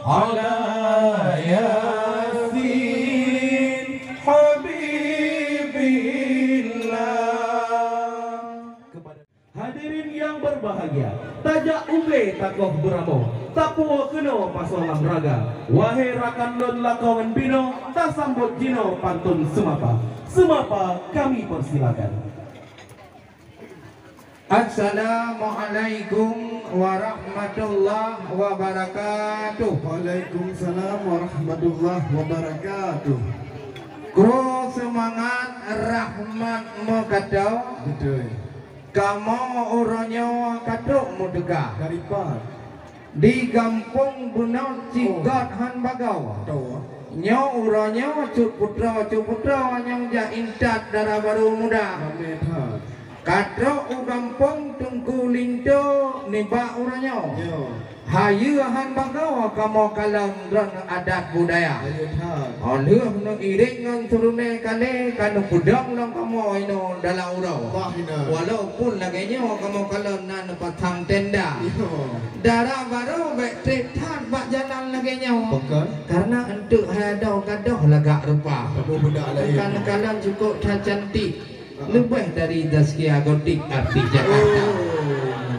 ala yasin habibillah. Hadirin yang berbahagia, tajak umle takoh beramo, tapuo keno pasolam raga. Wahai rakan lon lakawan bino, tasambut jino pantun semapa. Semapa kami persilakan. Assalamualaikum warahmatullahi wabarakatuh. Waalaikumsalam warahmatullahi wabarakatuh. Kro semangat rahmat mokadau. Betul. Kamu uronyo kaduk mudega. Daripada Di kampung Bunot Cigot Han Bagau. Tahu. Nyo uronyo cut putra nyong ja intat darah baru muda. Ramai Kaduk u kampung Tungku Lindo niba uronyo. Yo. Hayu Han Bagau kamu kalang ron adat budaya. Ayo tak. Alih no iring ngan turune kale kanu pudang lang kamu ino dalam urau. Wahina. Walaupun laganya kamu kalau nan patang tenda. Yo. Darah baru bek tretan bak jalan laganya. Bukan. Karena untuk hadau gadoh lagak rupa. Kamu benda lain. Kadang-kadang cukup tak cantik. Lebih dari Zaskia Gotik arti Jakarta.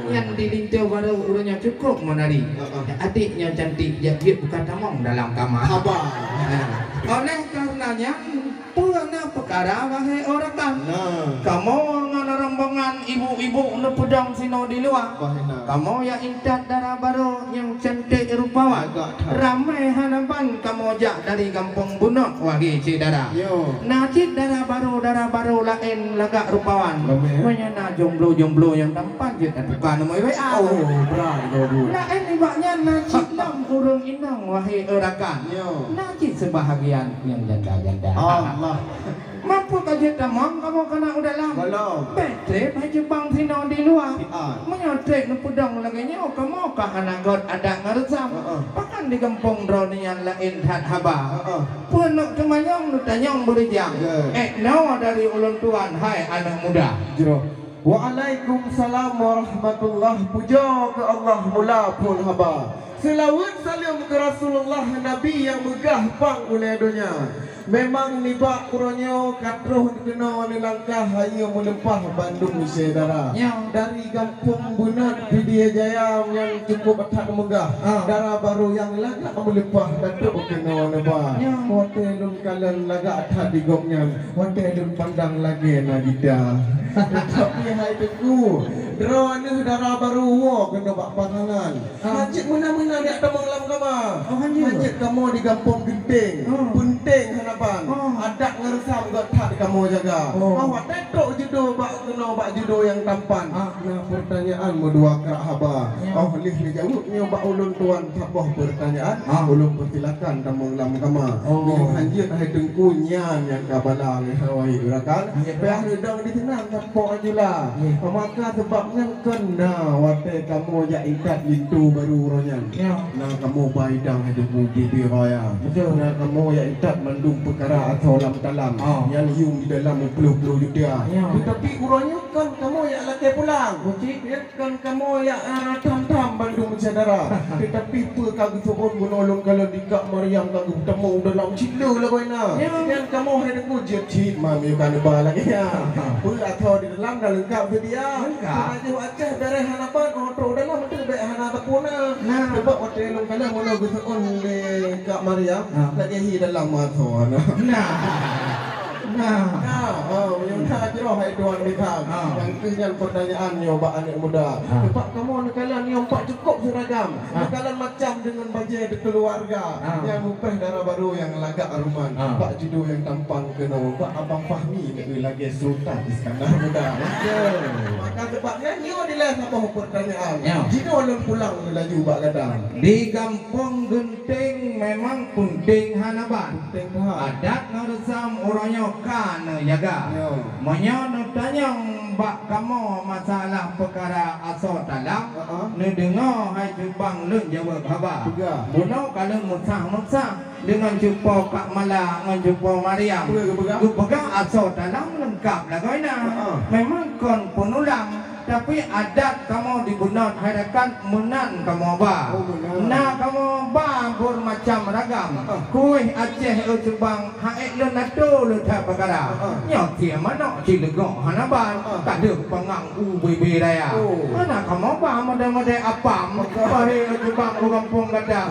Yang dilintir baru urutnya cukup menari. Adiknya cantik, dia bukan tamong dalam kamar. Abang. Oleh karenanya, purana perkara wahai orang kan. Nah. Kamu ngan rombongan ibu-ibu nu pedang sino di luar. Wahina. Kamu yang intat darah baru yang cantik rupawan. Ramai hanapan kamu jak dari kampung Bunot wagi Cidara. Yo. Najib darah baru lain lagak rupawan. Ramai. Menyana jomblo-jomblo yang tampan je bukan nama WA. Oh, berat kau. Lain ibaknya najib nam urung inang wahai orakan. Yo. Najib sebahagian yang janda-janda. Allah. Mampu kajet tamang kamu kena udah lama. Belum. Betre baju bang sino di luar. Sian. Menyotrek nu pedang laganya kamu kah anak god ada ngaresam. Pakan di kampung dronian lain hat haba. Punuk cemanyong nu tanyong berijang. No dari ulun tuan hai anak muda. Jero. Waalaikumsalam warahmatullahi puja ke Allah mula pun haba. Selawat salam ke Rasulullah Nabi yang megah pang oleh dunia. Memang nibak kuronyo katruh dikena oleh langkah hayu melempah Bandung Sedara. Dari kampung Bunat Widya Jaya yang cukup atat megah. Darah baru yang lagak melempah datuk kena neba. Hotel lun kalan lagak atat digoknya. Hotel lun pandang lagi nagida. Tapi hai teku. Dro ni darah baru wo kena bak pasangan. Hajit mana-mana dia temang lam kama. Hajit kamu di kampung Genting. Penting harapan. Adak ngeresam got tak kamu jaga. Awak tetok judo bak kena bak judo yang tampan. Nah pertanyaan dua kerak haba. Lih ni jawabnya bak ulun tuan sabah pertanyaan. Ulun persilakan temang lam kama. Ni hajit hai tengku nyan yang kabala ni hawai urakan. Peh redang di tenang tapok ajulah. Maka sebab yang kena wate kamu ya ikat lintu baru uronyan. Nah kamu baidang itu budi raya. Nah kamu ya ikat mandung perkara atau dalam yang yung di dalam puluh-puluh juta. Tetapi uronnya kan kamu ya laki pulang. Kan kamu ya tam-tam Bandung Sedara. Tetapi kagu turun menolong kalau dikak Maryam kagu temu dalam cila lah kau ina. Yang kamu hari aku jepit mami kan balak ya. Atau di dalam dah lengkap sedia. Aja acah dari hanapan auto dalam itu baik hanapan puna. Sebab waktu elong kala mula gusun di Kak Maryam lagi hi dalam mata. Yang tak jeroh hai tuan nikah. Yang kenyal pertanyaan yo bak anak muda. Sebab kamu ni kalian ni empat cukup seragam. Kalian macam dengan baju di keluarga yang mupeh darah baru yang lagak aruman. Pak judo yang tampan kena Pak Abang Fahmi lebih lagi Sultan Iskandar muda. Maka sebabnya yo dilah apa pertanyaan. Jika ulun pulang laju bak gadang. Di kampung Genting memang penting hanaban. Penting ha. Adat ngaresam orangnya kan jaga. Menyono tanyong bak kamu masalah perkara asal talang. Ne dengar hai jubang lun jawab haba. Buno kalau musah dengan jumpa Kak Mala dengan jumpa Maryam. Ku pegang asal talang lengkap lah kau ina. Memang kon penulang. Tapi adat kamu di Bunot hadakan menan kamu ba. Nah kamu ba macam ragam. Kuih Aceh Ujubang haek le nato le tak perkara. Nyok dia mana cilegok hanaban tak ada pengang UBB raya. Mana kamu apa model-model apa? Bahe Ujubang kampung gadah.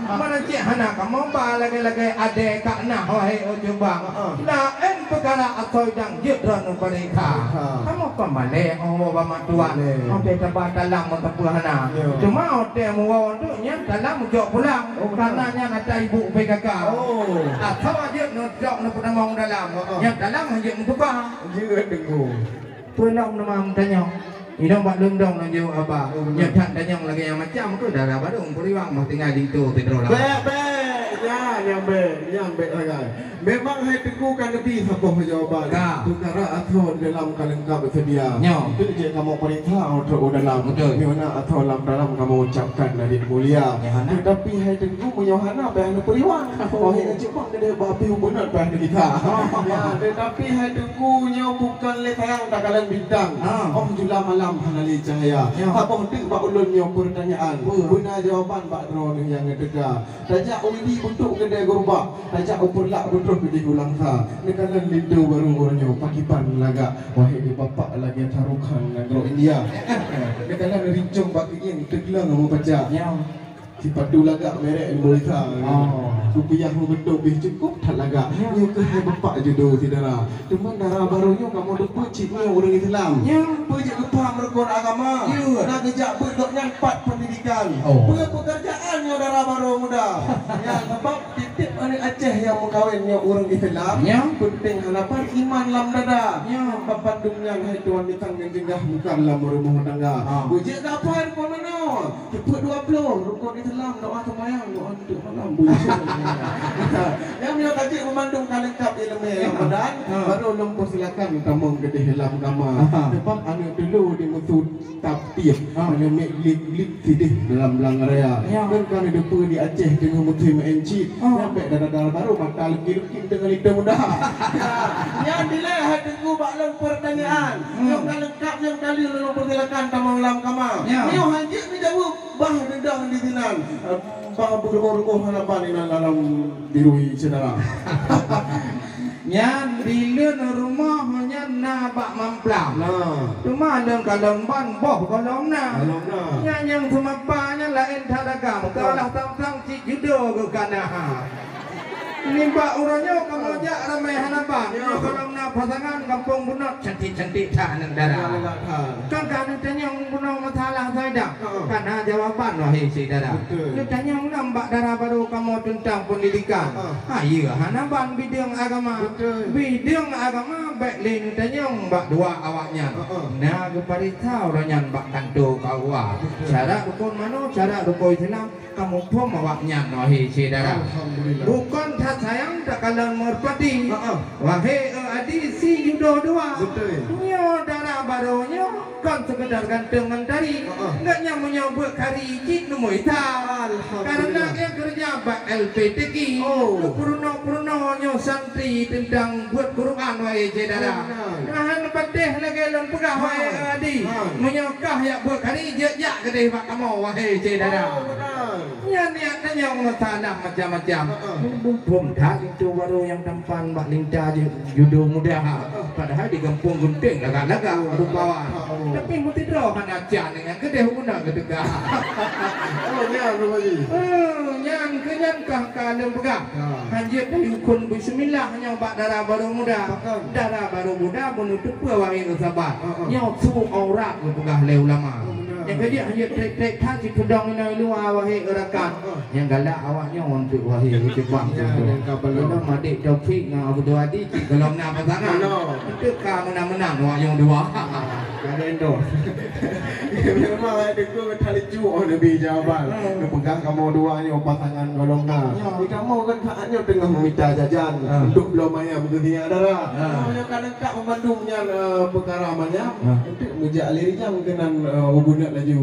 Mana cik hana kamu apa lagi-lagi ade kak nah wahe Ujubang. Nah en perkara atoi dang jedron mereka. Kamu pemale oh bama tuan. Oke tempat dalam mentepul hana. Cuma hotel muawan tu nya dalam jok pulang karena nya ada ibu PKK. Atau aja jok nak penamong dalam. Yang dalam hanya tukar. Jeut dengu. Pulang nama tanya. Ini buat lundong nak jauh apa? Yang tak tanya lagi yang macam tu dah badung periwang mau tinggal di tu Pedro lah. Yang baik lagi. Memang hai teku kan lebih sapoh jawaban. Perkara atau dalam kalengkap bersedia. Itu je kamu perintah untuk dalam. Mana atau dalam kamu ucapkan dari mulia. Tetapi hai teku menyohana bahan periwang. Wahai Jepang dia babi hubungan bahan kita. Tetapi hai teku nyo bukan le sayang tak kalian bintang. Jula malam hanali cahaya. Apa hendak bak ulun nyo pertanyaan. Guna jawaban bak drone yang tegak. Tajak undi untuk kedai gerobak. Tajak upurlak betul kedai ulangsa. Nekalan lindu baru orangnya pakipan laga. Wahai di bapak lagi tarukan negro India. Nekalan rincung bagian teglang mau baca. Sifat tu lagak merek mereka. Rupiah membentuk lebih cukup tak lagak. Ni ke hai bapak jodoh saudara. Cuma darah barunya kamu dapat cipnya orang Islam. Pejak kepah merekod agama. Nak kejak berdok nyampat pendidikan. Pekerjaannya darah baru muda. Sebab titip anak Aceh yang mengkawinnya orang Islam. Penting harapan iman lam dada. Bapak dumnya hai tuan ditang yang jenggah bukan lam rumah tangga. Pejak dapat pun mana? Cepat 20 rukun Islam doa sembahyang doa untuk malam bujuk. Yang punya kajik memandung kalengkap ilmu Ramadan baru lumpur silakan kamu kedai hilam agama. Sebab anak dulu di musuh tapir hanya make lip sidih dalam belang raya. Dan kami depa di Aceh dengan musuh mencit. Sampai darah-darah baru mata lukis-lukis dengan lidah muda. Yang dileh hatiku baklon pertanyaan. Yang kalengkap yang kali lumpur silakan kamu hilam agama. Yang hajik ni jawab bah dendang di dinan. Bah berkoruh harapan di dalam dirui saudara. Yang di luar rumah hanya nabak mamplang. Cuma ada kalong ban boh kalong na. Yang semapanya lain talagam. Kalau tang-tang cik judo ke kanah. Nimba orangnya kamu ajak ramai hanapan. Kalau nak pasangan kampung bunot cantik-cantik tak nak darah. Kan tanya bunot masalah saya dah. Karena jawaban wahai si darah. Lu tanya nampak darah baru kamu tentang pendidikan. Ya hanapan bidang agama. Bidang agama baik lain tanya mbak dua awaknya. Nah kepada tahu orangnya mbak kanto kau. Cara rukun mana? Cara rukun Islam kamu pun awaknya wahai si darah. Bukan sayang tak kalah merpati. Wahai adik si judo dua. Nyo darah barunya kan sekedar ganteng mentari. Enggak nyamunya buat kari cik numoi ta. Karena dia kerja bak LPTK. Purno nyo santri tentang buat Quran wahai saudara. Nahan patih lagi lon pegah wahai adik. Menyokah ya buat kari jejak kedai bak kamu wahai saudara. Ya niatnya masalah macam-macam. Bum dah itu baru yang tampan bak linta judo muda. Padahal di kampung gunting laga-laga rupawan. Tapi mesti draw kan acan dengan kedai guna kedegah. Yang kenyan kah kalem pegang. Hanjir dari ukun bismillah yang bak darah baru muda. Darah baru muda menutup wahai sahabat. Yang subuh aurat pegah le ulama. Yang kerja hanya trek-trek tak si pedang ini luar wahai rakan. Yang galak awaknya untuk wahai Jepang. Kalau madik topik dengan Abu Dawadi kalau nak pasangan. Itu kau menang-menang awak yang dua. Kalendo. Memang ada ku tali cu lebih jawaban. Pegang kamu duanya pasangan golongna. Kamu kan saatnya tengah meminta jajan untuk belum maya begitu darah. Yang kadang-kadang memandungnya perkara banyak untuk mejak lirinya mungkinan hubungan laju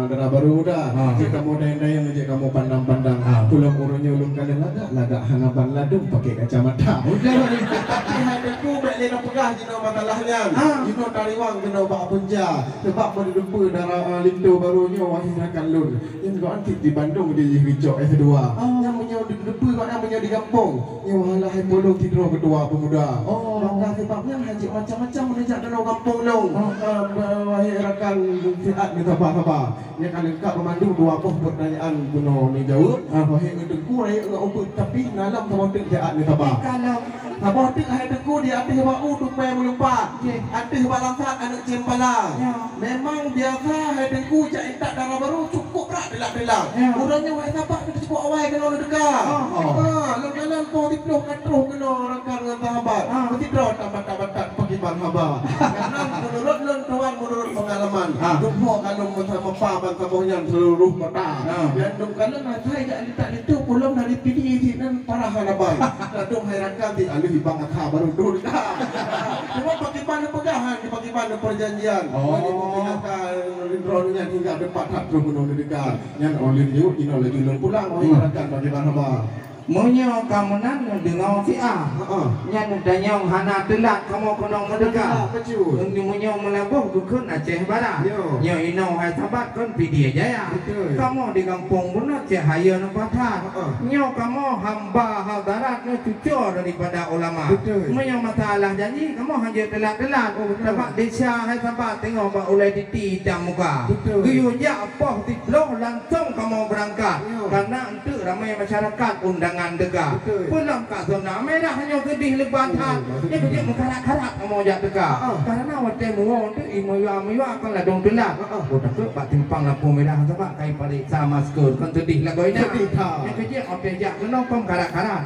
darah baru muda. Jika kamu dayang-dayang aja kamu pandang-pandang. Pulang urunnya ulung kalian lagak hanapan ladung pakai kacamata. Tapi hatiku beklena pegah jino masalahnya. Jino tariwang kena bak penja. Sebab mendepa darah lindu barunya wahai rakan lun. Yang kau antik di Bandung di Hijau S2. Yang punya debu kat yang menjadi kampung. Ya walah hai polo tidur kedua pemuda. Oh. Maka sebabnya haji macam-macam menejak danau kampung long. Wahai rakan fiat ni apa-apa. Ni kan dekat pemandu dua poh pertanyaan kuno ni jawab. Wahai ngedengku rai ngau tapi nalam sama tek jaat ni apa. Kalau Apa tek hai deku di atas bau tu pe melumpat. Atas balangsat anak cempala. Memang biasa hai deku jak entak darah baru cukup rak delak-delak. Urangnya wahai sahabat kita cukup awal kena dekat. Lu jalan po diploh katruh kena rakan dengan sahabat. Mesti draw tambah-tambah pergi marhaba. Karena menurut lun kawan menurut pengalaman. Dumpo kalau bersama paman sabohnya seluruh kota. Dan dum kalau saya jak letak itu pulang dari PD nan parah halabai. Dum hai rakan di alih banget ha baru dulu. Cuma bagaimana pegahan bagaimana perjanjian. Lindronya hingga depan tak terus menolak dekat. Yang oleh dia ino lagi lun pulang rakan bagaimana ba. Monyo kamu nan dengar fi'ah. Nyan danyong hana telat kamu kena mendekat. Monyo melabuh dukun Aceh Barat. Nyo ino hai sahabat kon pidi aja ya. Kamu di kampung pun cahaya nepatan. Nyo kamu hamba hal darat no cucur daripada ulama. Monyo masalah janji kamu hanya telat-telat. Dapat desa hai sahabat tengok bak ulai titi jam muka. Guyu ja apa tiploh langsung kamu berangkat. Karena untuk ramai masyarakat undang dekat. Pulang kat zona merah hanya kedih lebatan. Dia kerja mengkarak-karak kamu jak dekat. Karena waktu muang tu imuya akan ladong telat. Oh tak pak timpang lampu merah sebab kai balik sama skor kan sedih lah kau ini. Dia kerja okey jak kena pom karak-karak.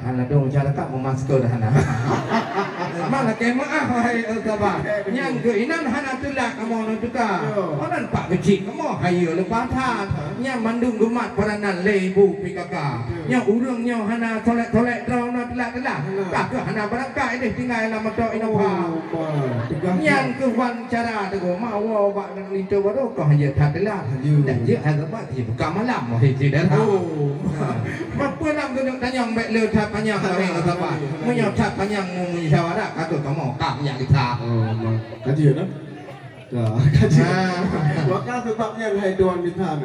Ladong masyarakat memaskor hana. Malah kemaah hai sahabat. Yang keinan hana telat kamu dekat. Orang pak kecil kamu hayo lebatan. Yang mandung gemat peranan lebu pikaka. Yang urangnya hana tolek-tolek draw na telat-telat. Tak ke hana berangkat ini tinggal lama tok inova. Yang ke wan cara tu mau bak nang itu baru kau hanya tak telat. Dan dia harap dia buka malam wahai tidak tahu. Apa lam tu tanya baik le tak panjang wahai sahabat. Menyo tak panjang musyawarah kata kamu kap yang kita. Kajian dah. Kajian. Maka sebabnya hai tuan bitan.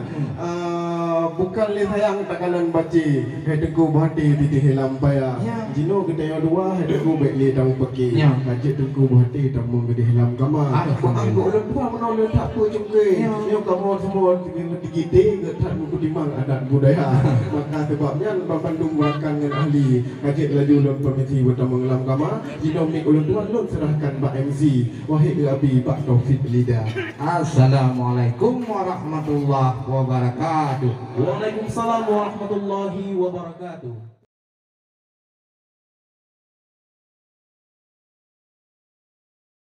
Bukan le sayang takalan baci. Hai teku bahati di hilam paya. Jino kita dua hai teku baik le dang peki. Kaji teku bahati tamu di hilam kama. Aku udah dua menolong tak tu jengke. Yo kamu semua digite ke tak dimang adat budaya. Maka sebabnya Bandung buatkan dengan ahli. Kaji laju ulun permisi bertemu ngelam kama. Jino ni ulun dua ulun serahkan Pak MC. Wahid Abi Pak Taufik Lidah. Assalamualaikum warahmatullahi wabarakatuh. Waalaikumsalam warahmatullahi wabarakatuh.